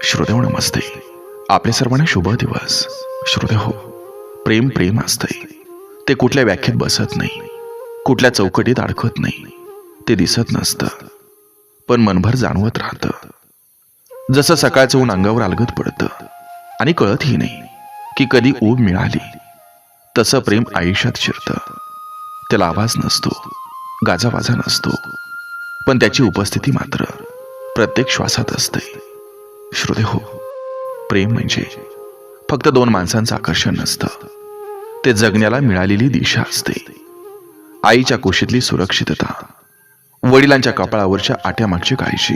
श्रोतेहो नमस्ते. आपल्या सर्वांना शुभ दिवस. श्रोतेहो, प्रेम प्रेम असतंय. ते कुठल्या व्याख्येत बसत नाही, कुठल्या चौकटीत अडकत नाही. ते दिसत नसतं पण मनभर जाणवत राहतं. जसं सकाळचं ऊन अंगावर अलगद पडतं आणि कळतही नाही की कधी ऊब मिळाली, तसं प्रेम आयुष्यात शिरतं. त्याला आवाज नसतो, गाजावाजा नसतो, पण त्याची उपस्थिती मात्र प्रत्येक श्वासात असते. श्रोतेहो, प्रेम म्हणजे फक्त दोन माणसांचं आकर्षण नसतं, ते जगण्याला मिळालेली दिशा असते. आईच्या कुशीतली सुरक्षितता, वडिलांच्या कपाळावरच्या आट्यामागची काळजी,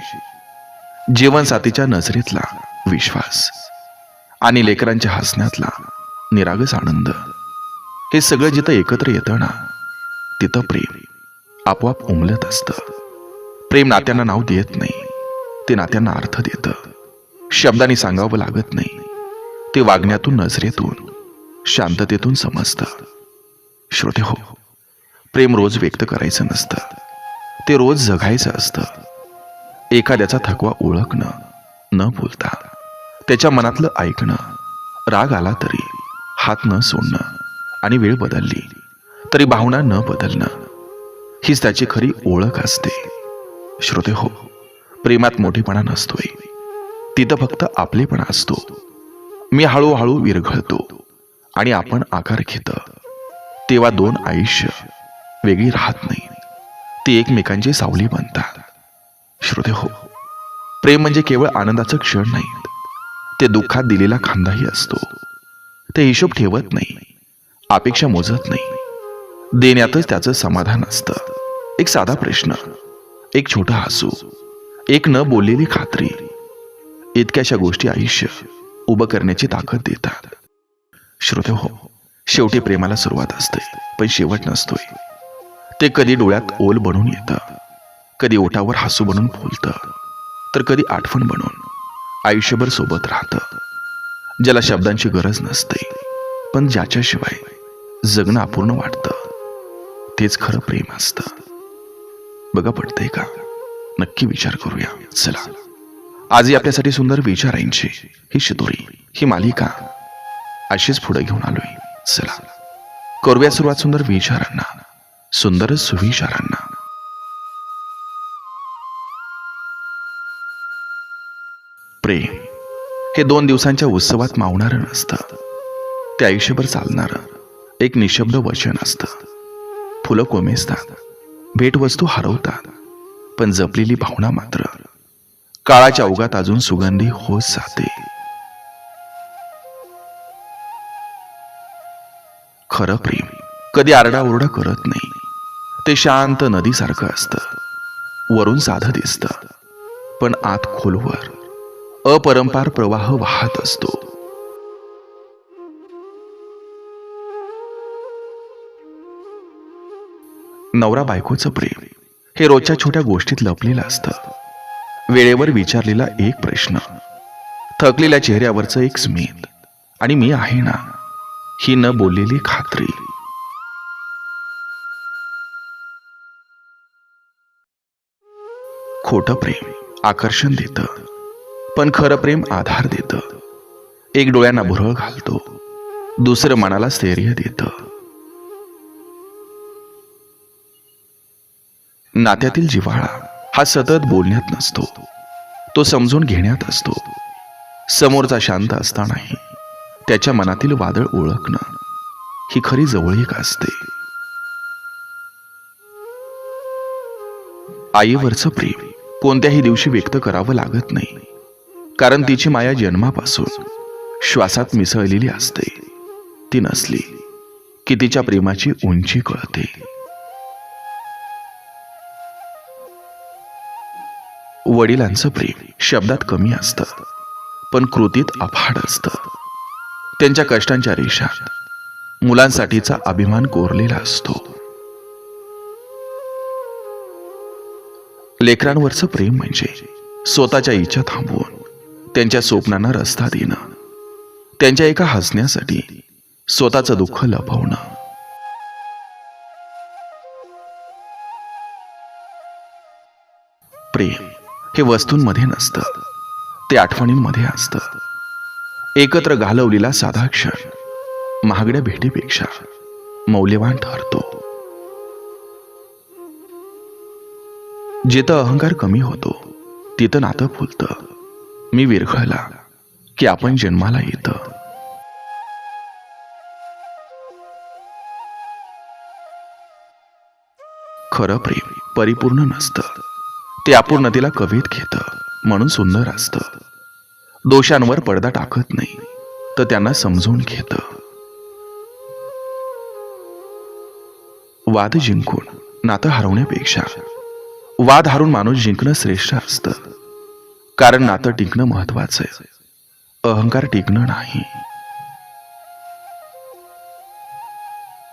जीवनसाथीच्या नजरेतला विश्वास आणि लेकरांच्या हसण्यातला निरागस आनंद, हे सगळं जिथं एकत्र येतं ना, तिथं प्रेम आपोआप उमलत असतं. प्रेम नात्यांना नाव देत नाही, ते नात्यांना अर्थ देतं. शब्दांनी सांगावं लागत नाही, ते वागण्यातून, नजरेतून, शांततेतून समजतं. श्रोतेहो, प्रेम रोज व्यक्त करायचं नसतं, ते रोज जगायचं असतं. एखाद्याचा थकवा ओळखणं, न बोलता त्याच्या मनातलं ऐकणं, राग आला तरी हात न सोडणं, आणि वेळ बदलली तरी भावना न बदलणं, हीच त्याची खरी ओळख असते. श्रोतेहो, प्रेमात मोठेपणा नसतोय, तिथं फक्त आपलेपणा असतो. मी हळूहळू विरघळतो आणि आपण आकार घेतं, तेव्हा दोन आयुष्य वेगळी राहत नाही, ती एकमेकांची सावली बनतात. श्रोतेहो, प्रेम म्हणजे केवळ आनंदाचं क्षण नाहीत, ते दुःखात दिलेला खांदाही असतो. ते हिशोब ठेवत नाही, अपेक्षा मोजत नाही, देण्यातच त्याचं समाधान असतं. एक साधा प्रश्न, एक छोटा हसू, एक न बोललेली खात्री, इतक्याशा गोष्टी आयुष्य उभं करण्याची ताकद देतात. श्रोतेहो, शेवटी प्रेमाला सुरुवात असते, पण शेवट नसतोय. ते कधी डोळ्यात ओल बनून येतं, कधी ओठावर हसू बनून फुलतं, तर कधी आठवण बनून आयुष्यभर सोबत राहतं. ज्याला शब्दांची गरज नसते, पण ज्याच्याशिवाय जगणं अपूर्ण वाटतं, तेच खरं प्रेम असतं. बघा, पडतंय का? नक्की विचार करूया. चला, आजही आपल्यासाठी सुंदर विचारांची ही शिदोरी, ही मालिका अशीच पुढे घेऊन आलोय. चला, करूया सुरुवात सुंदर विचारांना, सुंदर सुविचारांना. प्रेम हे 2 दिवसांच्या उत्सवात मावणारं नसतं, ते आयुष्यभर चालणारं एक निशब्द वचन असतं. फुलं कोमेजतात, भेटवस्तू हरवतात, पण जपलेली भावना मात्र काळाच्या ओघात अजून सुगंधी होत जाते. खरं प्रेम कधी आरडाओरडा करत नाही, ते शांत नदीसारखं असतं. वरून साधं दिसतं, पण आत खोलवर अपरंपार प्रवाह वाहत असतो. नवरा बायकोचं प्रेम हे रोजच्या छोट्या गोष्टीत लपलेलं असतं. वेळेवर विचारलेला एक प्रश्न, थकलेल्या चेहऱ्यावरचं एक स्मित, आणि मी आहे ना ही न बोललेली खात्री. खोटं प्रेम आकर्षण देतं, पण खरं प्रेम आधार देतं. एक डोळ्यांना भुरळ घालतो, दुसरं मनाला स्थैर्य देतं. नात्यातील जिव्हाळा हा सतत बोलण्यात नसतो, तो समजून घेण्यात असतो. समोरचा शांत असतानाही त्याच्या मनातील वादळ ओळखणं, ही खरी जवळीक असते. आईवरचं प्रेम कोणत्याही दिवशी व्यक्त करावं लागत नाही, कारण तिची माया जन्मापासून श्वासात मिसळलेली असते. ती नसली की तिच्या प्रेमाची उंची कळते. वडिलांचं प्रेम शब्दात कमी असतं, पण कृतीत अफाट असतं. त्यांच्या कष्टांच्या रेषात मुलांसाठीचा अभिमान कोरलेला असतो. लेकरांवरचं प्रेम म्हणजे स्वतःच्या इच्छा थांबवून त्यांच्या स्वप्नांना रस्ता देणं, त्यांच्या एका हसण्यासाठी स्वतःचं दुःख लपवणं. प्रेम हे वस्तूंमध्ये नसतं, ते आठवणींमध्ये असतं. एकत्र घालवलेला साधा क्षण महागड्या भेटीपेक्षा मौल्यवान ठरतो. जिथं अहंकार कमी होतो तिथं नातं फुलतं. मी विरघळला की आपण जन्माला येतं. खरं प्रेम परिपूर्ण नसतं, ते अपूर्णतेला कवेत घेतं, म्हणून सुंदर असतं. दोषांवर पडदा टाकत नाही, तर त्यांना समजून घेतं. वाद जिंकून नातं हरवण्यापेक्षा वाद हारून माणूस जिंकणं श्रेष्ठ असतं. कारण नातं टिकणं महत्वाचं आहे, अहंकार टिकणं नाही.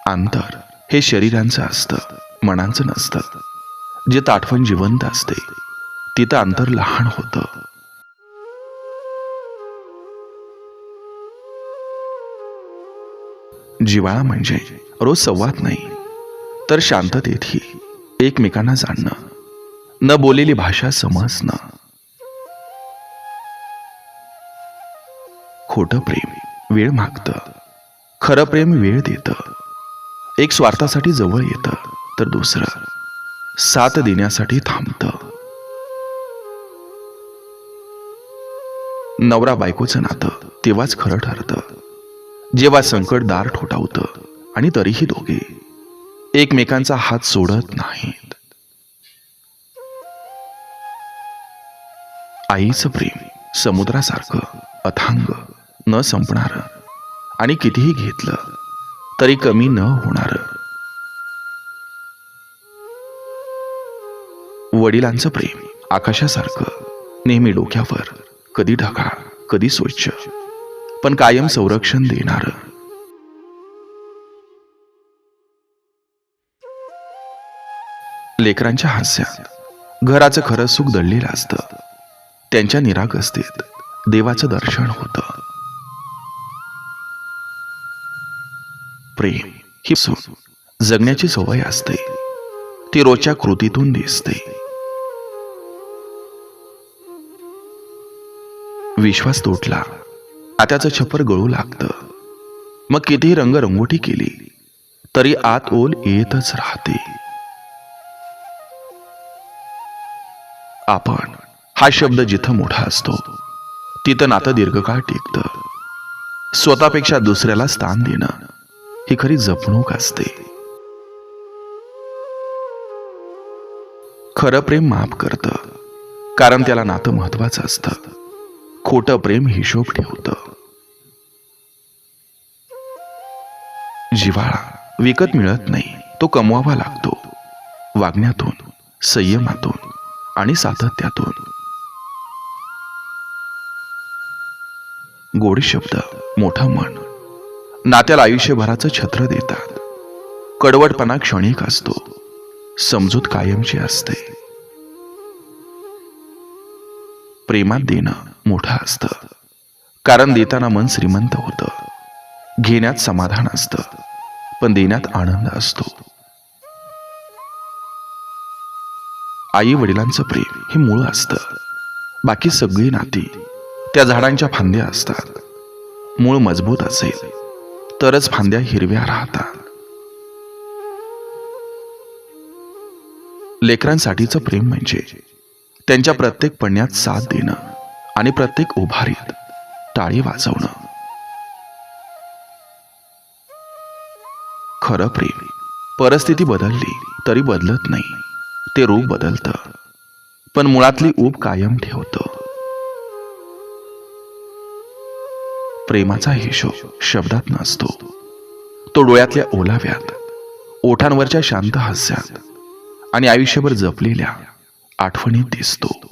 अंतर हे शरीरांचं असतं, मनांचं नसतं. जिथं आठवण जिवंत असते तिथं अंतर लहान होतं. जिव्हाळा म्हणजे रोज संवाद नाही, तर शांततेतही एकमेकांना जाणणं, न बोललेली भाषा समजणं. खोटं प्रेम वेळ मागतं, खरं प्रेम वेळ देतं. एक स्वार्थासाठी जवळ येतं, तर दुसरं साथ देण्यासाठी थांबतं. नवरा बायकोचं नातं तेव्हाच खरं ठरतं जेव्हा संकट दार ठोठावतं आणि तरीही दोघे एकमेकांचा हात सोडत नाहीत. आईचं प्रेम समुद्रासारखं अथांग, न संपणारं आणि कितीही घेतलं तरी कमी न होणारं. वडिलांचं प्रेम आकाशासारखं, नेहमी डोक्यावर, कधी ढगाळ कधी स्वच्छ, पण कायम संरक्षण देणारं. लेकरांच्या हास्यात घराचं खरं सुख दडलेलं असतं. त्यांच्या निरागसतेत देवाचं दर्शन होतं. प्रेम ही जगण्याची सवय असते, ती रोजच्या कृतीतून दिसते. विश्वास तुटला आत्याचं छप्पर गळू लागतं. मग कितीही रंगरंगोटी केली तरी आत ओल येतच राहते. आपण हा शब्द जिथं मोठा असतो तिथं नातं दीर्घकाळ टिकतं. स्वतःपेक्षा दुसऱ्याला स्थान देणं ही खरी जपणूक असते. खरं प्रेम माफ करतं, कारण त्याला नातं महत्वाचं असतं. खोटं प्रेम हिशोब ठेवतं. जिव्हाळा विकत मिळत नाही, तो कमवावा लागतो. वागण्यातून, संयमातून आणि सातत्यातून. गोड शब्द, मोठं मन नात्याला आयुष्यभराचं छत्र देतात. कडवटपणा क्षणिक असतो, समजूत कायमची असते. प्रेमात देणं मोठं असतं, कारण देताना मन श्रीमंत होतं. घेण्यात समाधान असतं, पण देण्यात आनंद असतो. आई वडिलांचं प्रेम हे मूळ असतं. बाकी सगळी नाती त्या झाडांच्या फांद्या असतात. मूळ मजबूत असेल तरच फांद्या हिरव्या राहतात. लेकरांसाठीचं प्रेम म्हणजे त्यांच्या प्रत्येक पडण्यात साथ देणं आणि प्रत्येक उभारीत टाळी वाजवणं. खरं प्रेम परिस्थिती बदलली तरी बदलत नाही, ते रूप बदलतं, पण मुळातली ऊब कायम ठेवतं. प्रेमाचा हिशोब शब्दात नसतो, तो डोळ्यातल्या ओलाव्यात, ओठांवरच्या शांत हास्यात आणि आयुष्यभर जपलेल्या आठवणीत दिसतो.